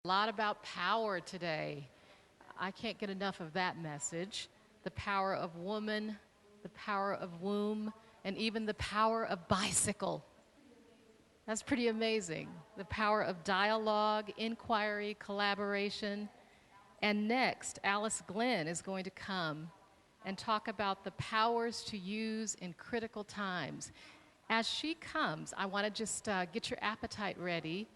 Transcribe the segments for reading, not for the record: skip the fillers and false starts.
A lot about power today. I can't get enough of that message. The power of woman, the power of womb, and even the power of bicycle. That's pretty amazing. The power of dialogue, inquiry, collaboration. And next, Alice Glenn is going to come and talk about the powers to use in critical times. As she comes, I want to just get your appetite ready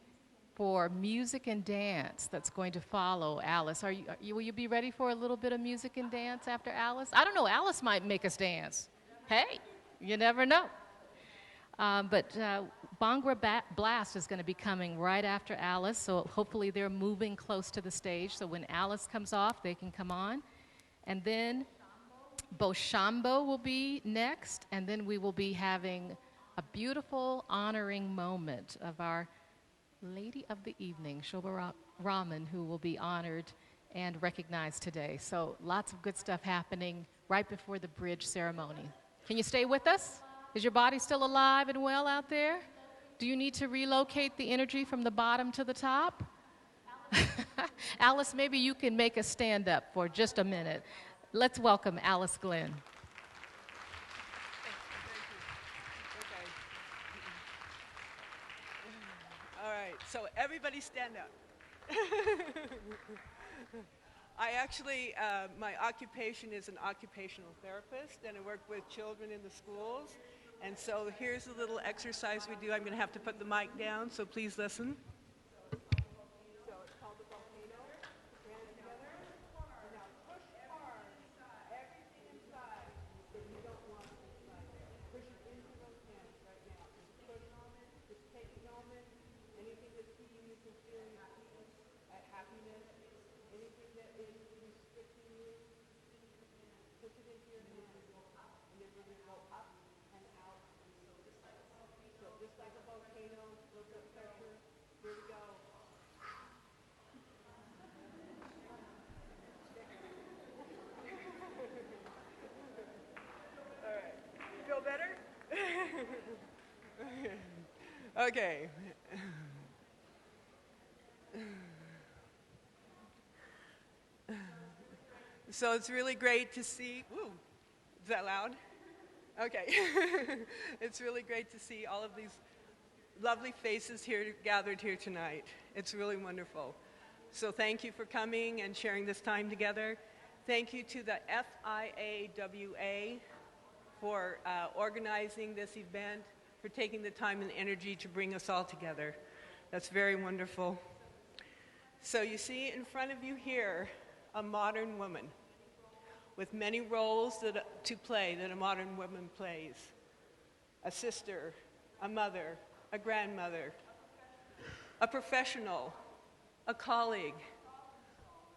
for music and dance that's going to follow Alice. Will you be ready for a little bit of music and dance after Alice? I don't know, Alice might make us dance. Hey, you never know. But Bhangra Blast is going to be coming right after Alice, so hopefully they're moving close to the stage, so when Alice comes off, they can come on. And then Boshambo will be next, and then we will be having a beautiful honoring moment of our Lady of the Evening, Shobha Rahman, who will be honored and recognized today. So lots of good stuff happening right before the bridge ceremony. Can you stay with us? Is your body still alive and well out there? Do you need to relocate the energy from the bottom to the top? Alice, maybe you can make us stand up for just a minute. Let's welcome Alice Glenn. All right, so everybody stand up. I actually, my occupation is an occupational therapist, and I work with children in the schools. And so here's a little exercise we do. I'm going to have to put the mic down, so please listen. So it's called the volcano. Hands together. And now push hard. Everything inside that you don't want inside there. Push it into those hands right now. Just push on it. Just taking on it. Anything that's keeping you from feeling peace, happiness, anything that is restricting you, push it into your hands. And then we're going to go up and out. So just like a volcano, look up pressure. Here we go. All right. Feel better? Okay. So it's really great to see. Woo, is that loud? Okay. It's really great to see all of these lovely faces here gathered here tonight. It's really wonderful. So thank you for coming and sharing this time together. Thank you to the FIAWA for organizing this event, for taking the time and energy to bring us all together. That's very wonderful. So you see in front of you here a modern woman with many roles to play that a modern woman plays. A sister, a mother, a grandmother, a professional, a colleague,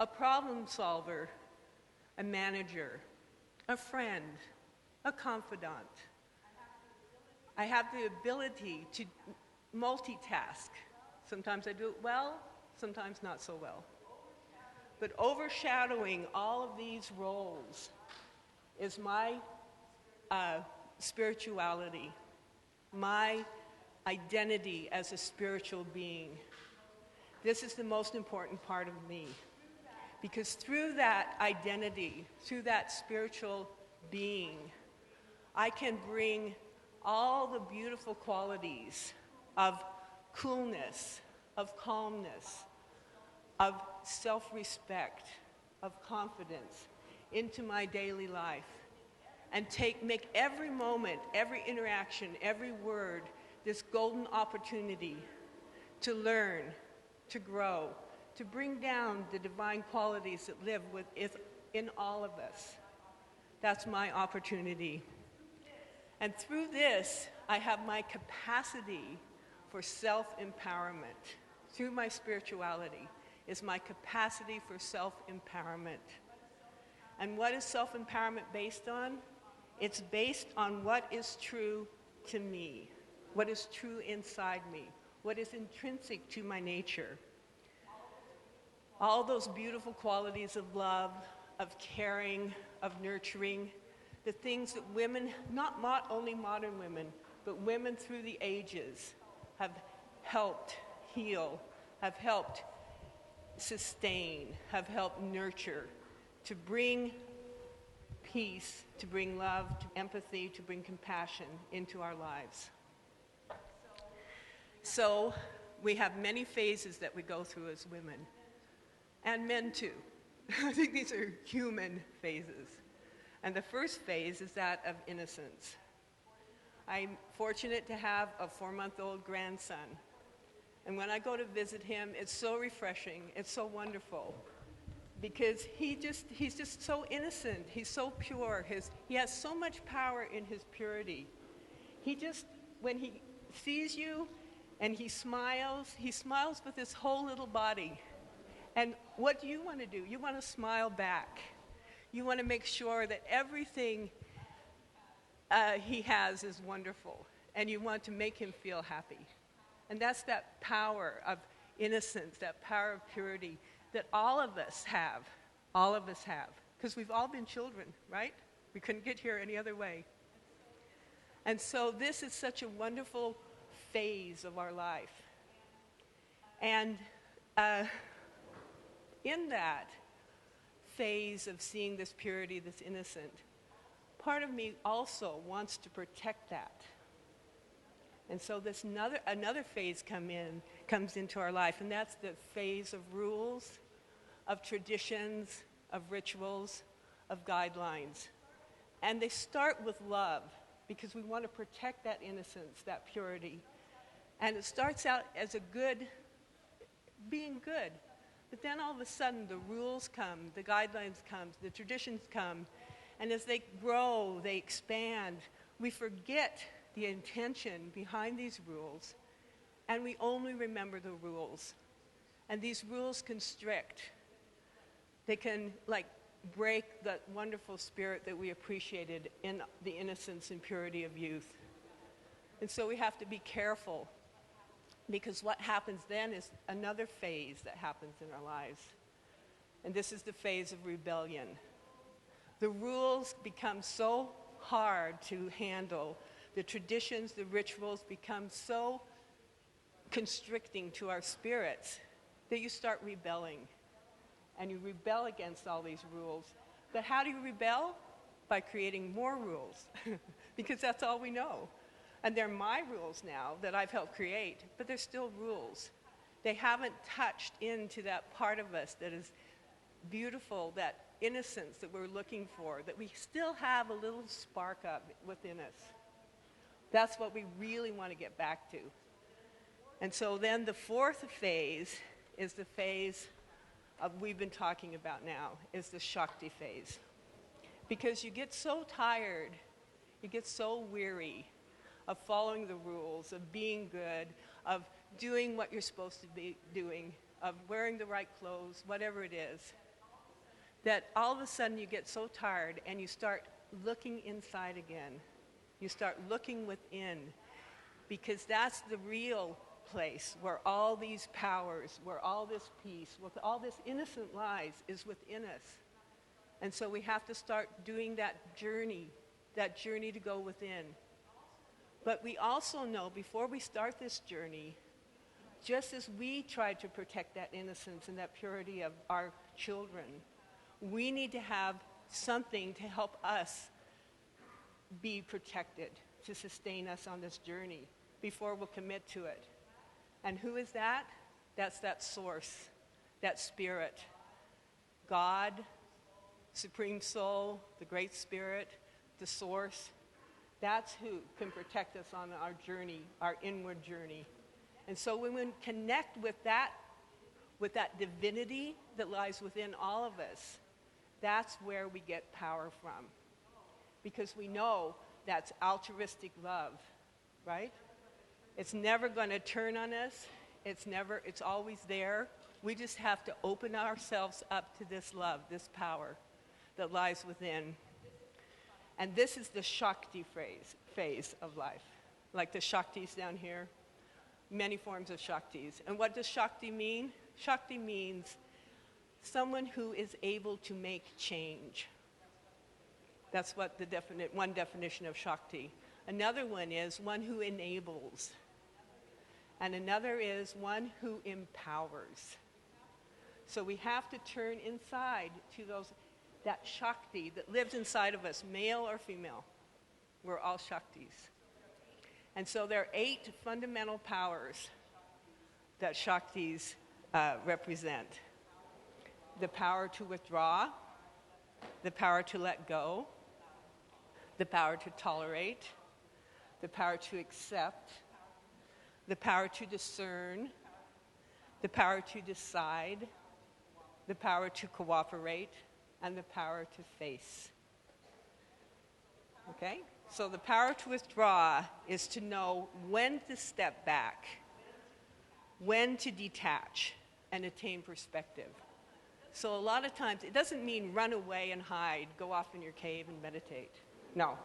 a problem solver, a manager, a friend, a confidant. I have the ability to multitask. Sometimes I do it well, sometimes not so well. But overshadowing all of these roles is my spirituality, my identity as a spiritual being. This is the most important part of me. Because through that identity, through that spiritual being, I can bring all the beautiful qualities of coolness, of calmness, of self-respect, of confidence into my daily life and make every moment, every interaction, every word this golden opportunity to learn, to grow, to bring down the divine qualities that live in all of us. That's my opportunity. And through this, I have my capacity for self-empowerment. Through my spirituality is my capacity for self-empowerment. And what is self-empowerment based on? It's based on what is true to me, what is true inside me, what is intrinsic to my nature. All those beautiful qualities of love, of caring, of nurturing, the things that women, not only modern women, but women through the ages have helped heal, have helped sustain, have helped nurture, to bring peace, to bring love, to empathy, to bring compassion into our lives. So we have many phases that we go through as women, and men too. I think these are human phases. And the first phase is that of innocence. I'm fortunate to have a 4-month-old grandson. And when I go to visit him, it's so refreshing, it's so wonderful. Because he's just so innocent, he's so pure, he has so much power in his purity. When he sees you and he smiles with his whole little body. And what do you want to do? You want to smile back. You want to make sure that everything he has is wonderful, and you want to make him feel happy. And that's that power of innocence, that power of purity that all of us have, because we've all been children, right? We couldn't get here any other way. And so this is such a wonderful phase of our life. And in that phase of seeing this purity, this innocent, part of me also wants to protect that. And so this another phase comes into our life, and that's the phase of rules, of traditions, of rituals, of guidelines. And they start with love, because we want to protect that innocence, that purity. And it starts out as being good. But then all of a sudden the rules come, the guidelines come, the traditions come, and as they grow, they expand. We forget the intention behind these rules, and we only remember the rules. And these rules constrict. They can break that wonderful spirit that we appreciated in the innocence and purity of youth. And so we have to be careful, because what happens then is another phase that happens in our lives. And this is the phase of rebellion. The rules become so hard to handle. The traditions, the rituals become so constricting to our spirits that you start rebelling. And you rebel against all these rules. But how do you rebel? By creating more rules, because that's all we know. And they're my rules now that I've helped create, but they're still rules. They haven't touched into that part of us that is beautiful, that innocence that we're looking for, that we still have a little spark up within us. That's what we really want to get back to. And so then the fourth phase is the phase we've been talking about now, is the Shakti phase. Because you get so tired, you get so weary of following the rules, of being good, of doing what you're supposed to be doing, of wearing the right clothes, whatever it is, that all of a sudden you get so tired and you start looking inside again. You start looking within, because that's the real place where all these powers, where all this peace, where all this innocent lies is within us. And so we have to start doing that journey to go within. But we also know before we start this journey, just as we try to protect that innocence and that purity of our children, we need to have something to help us be protected, to sustain us on this journey before we'll commit to it. And who is that? That's that source, that spirit. God, Supreme Soul, the Great Spirit, the source. That's who can protect us on our journey, our inward journey. And so when we connect with that divinity that lies within all of us, that's where we get power from. Because we know that's altruistic love, right? It's never going to turn on us. It's always there. We just have to open ourselves up to this love, this power that lies within. And this is the Shakti phase of life. Like the Shaktis down here, many forms of Shaktis. And what does Shakti mean? Shakti means someone who is able to make change. That's what one definition of Shakti. Another one is one who enables. And another is one who empowers. So we have to turn inside to that Shakti that lives inside of us, male or female. We're all Shaktis. And so there are 8 fundamental powers that Shaktis represent. The power to withdraw, the power to let go, the power to tolerate, the power to accept, the power to discern, the power to decide, the power to cooperate, and the power to face. Okay? So the power to withdraw is to know when to step back, when to detach, and attain perspective. So a lot of times, it doesn't mean run away and hide, go off in your cave and meditate. No.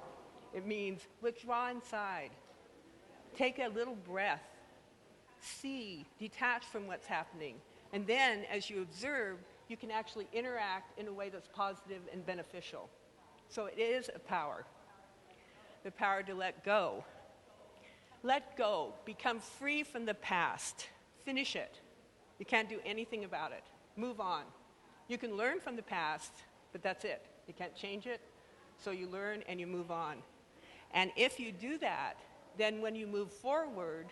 It means withdraw inside. Take a little breath. See, detach from what's happening. And then, as you observe, you can actually interact in a way that's positive and beneficial. So it is a power. The power to let go. Let go. Become free from the past. Finish it. You can't do anything about it. Move on. You can learn from the past, but that's it. You can't change it. So you learn and you move on. And if you do that, then when you move forward,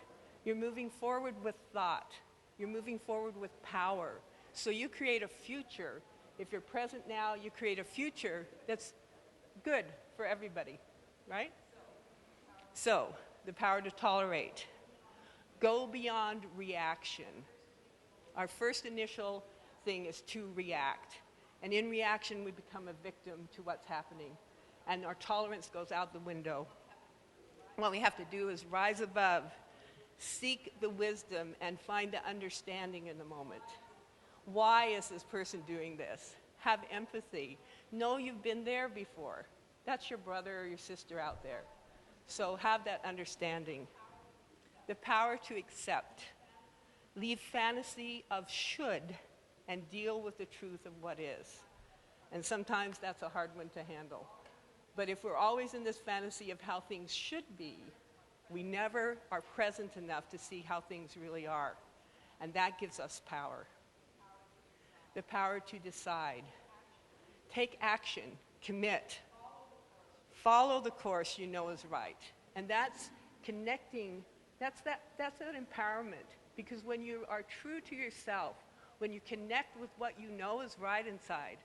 you're moving forward with thought. You're moving forward with power. So you create a future. If you're present now, you create a future that's good for everybody, right? So, the power to tolerate. Go beyond reaction. Our first initial thing is to react. And in reaction, we become a victim to what's happening. And our tolerance goes out the window. What we have to do is rise above, seek the wisdom, and find the understanding in the moment. Why is this person doing this? Have empathy. Know you've been there before. That's your brother or your sister out there. So have that understanding. The power to accept. Leave fantasy of should and deal with the truth of what is. And sometimes that's a hard one to handle. But if we're always in this fantasy of how things should be, we never are present enough to see how things really are. And that gives us power. The power to decide. Take action. Commit. Follow the course you know is right. And that's connecting, that's that empowerment. Because when you are true to yourself, when you connect with what you know is right inside,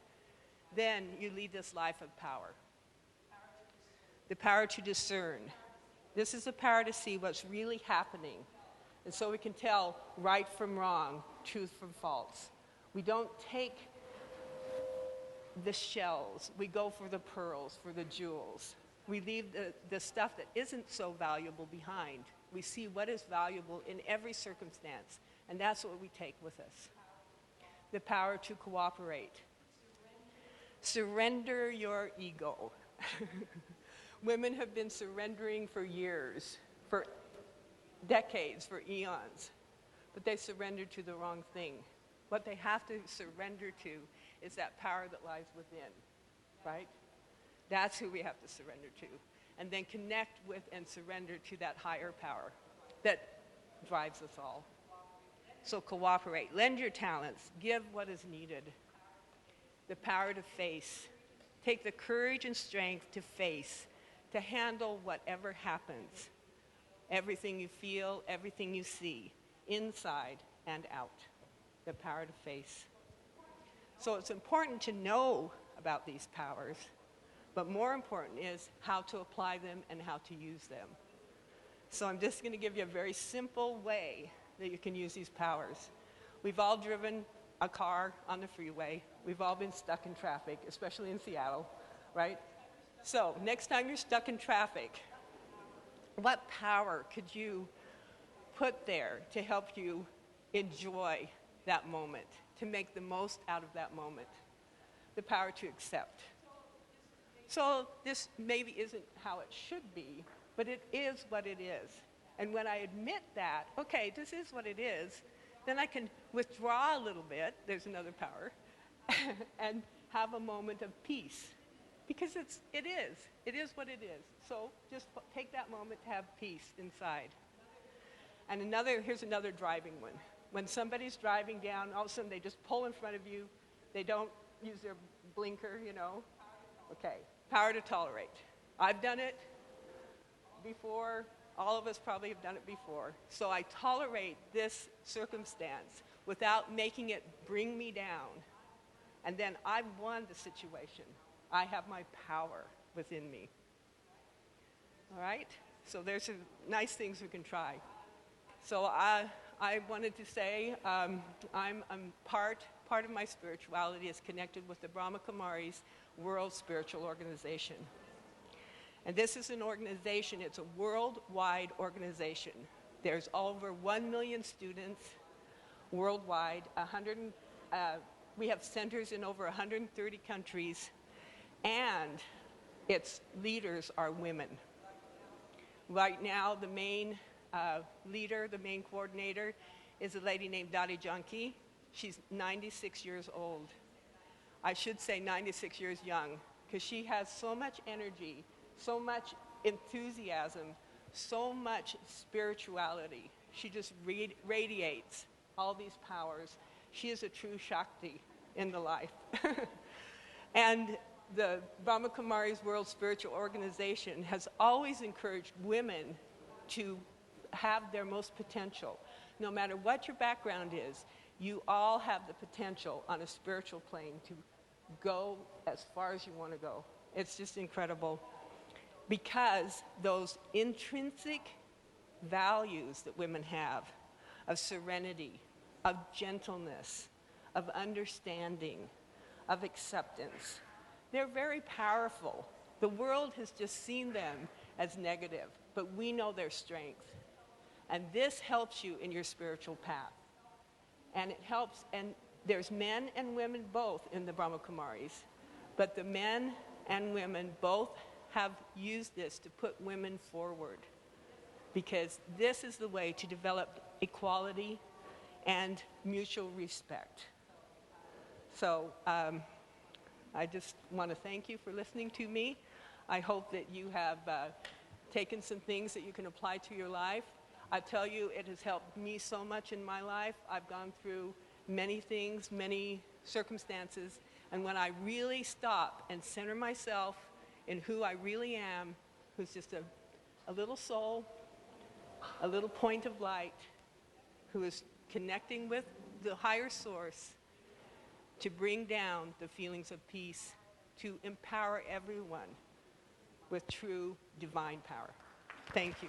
then you lead this life of power. The power to discern. This is the power to see what's really happening. And so we can tell right from wrong, truth from false. We don't take the shells. We go for the pearls, for the jewels. We leave the stuff that isn't so valuable behind. We see what is valuable in every circumstance. And that's what we take with us. The power to cooperate. Surrender your ego. Women have been surrendering for years, for decades, for eons. But they surrendered to the wrong thing. What they have to surrender to is that power that lies within, right? That's who we have to surrender to. And then connect with and surrender to that higher power that drives us all. So cooperate. Lend your talents. Give what is needed. The power to face. Take the courage and strength to face, to handle whatever happens. Everything you feel, everything you see, inside and out. The power to face. So it's important to know about these powers, but more important is how to apply them and how to use them. So I'm just going to give you a very simple way that you can use these powers. We've all driven a car on the freeway. We've all been stuck in traffic, especially in Seattle, right? So next time you're stuck in traffic, what power could you put there to help you enjoy that moment, to make the most out of that moment? The power to accept. So this maybe isn't how it should be, but it is what it is. And when I admit that, okay, this is what it is, then I can withdraw a little bit, there's another power, and have a moment of peace. Because it is what it is. So just take that moment to have peace inside. And here's another driving one. when somebody's driving down, all of a sudden they just pull in front of you. They don't use their blinker, you know. Okay, power to tolerate. I've done it before. All of us probably have done it before. So I tolerate this circumstance without making it bring me down. And then I've won the situation. I have my power within me. All right? So there's some nice things we can try. So I wanted to say I'm part of my spirituality is connected with the Brahma Kumaries World Spiritual Organization. And this is an organization, it's a worldwide organization. There's over 1 million students worldwide. We have centers in over 130 countries, and its leaders are women. Right now, the main leader, the main coordinator, is a lady named Dari Janki. She's 96 years old. I should say 96 years young, because she has so much energy, so much enthusiasm, so much spirituality. She just radiates all these powers. She is a true Shakti in the life. And the Brahma Kumaries World Spiritual Organization has always encouraged women to have their most potential. No matter what your background is, you all have the potential on a spiritual plane to go as far as you want to go. It's just incredible. Because those intrinsic values that women have of serenity, of gentleness, of understanding, of acceptance, they're very powerful. The world has just seen them as negative, but we know their strength. And this helps you in your spiritual path. And it helps, and there's men and women both in the Brahma Kumaries, but the men and women both have used this to put women forward, because this is the way to develop equality and mutual respect. So I just want to thank you for listening to me. I hope that you have taken some things that you can apply to your life. I tell you, it has helped me so much in my life. I've gone through many things, many circumstances, and when I really stop and center myself in who I really am, who's just a little soul, a little point of light, who is connecting with the higher source to bring down the feelings of peace, to empower everyone with true divine power. Thank you.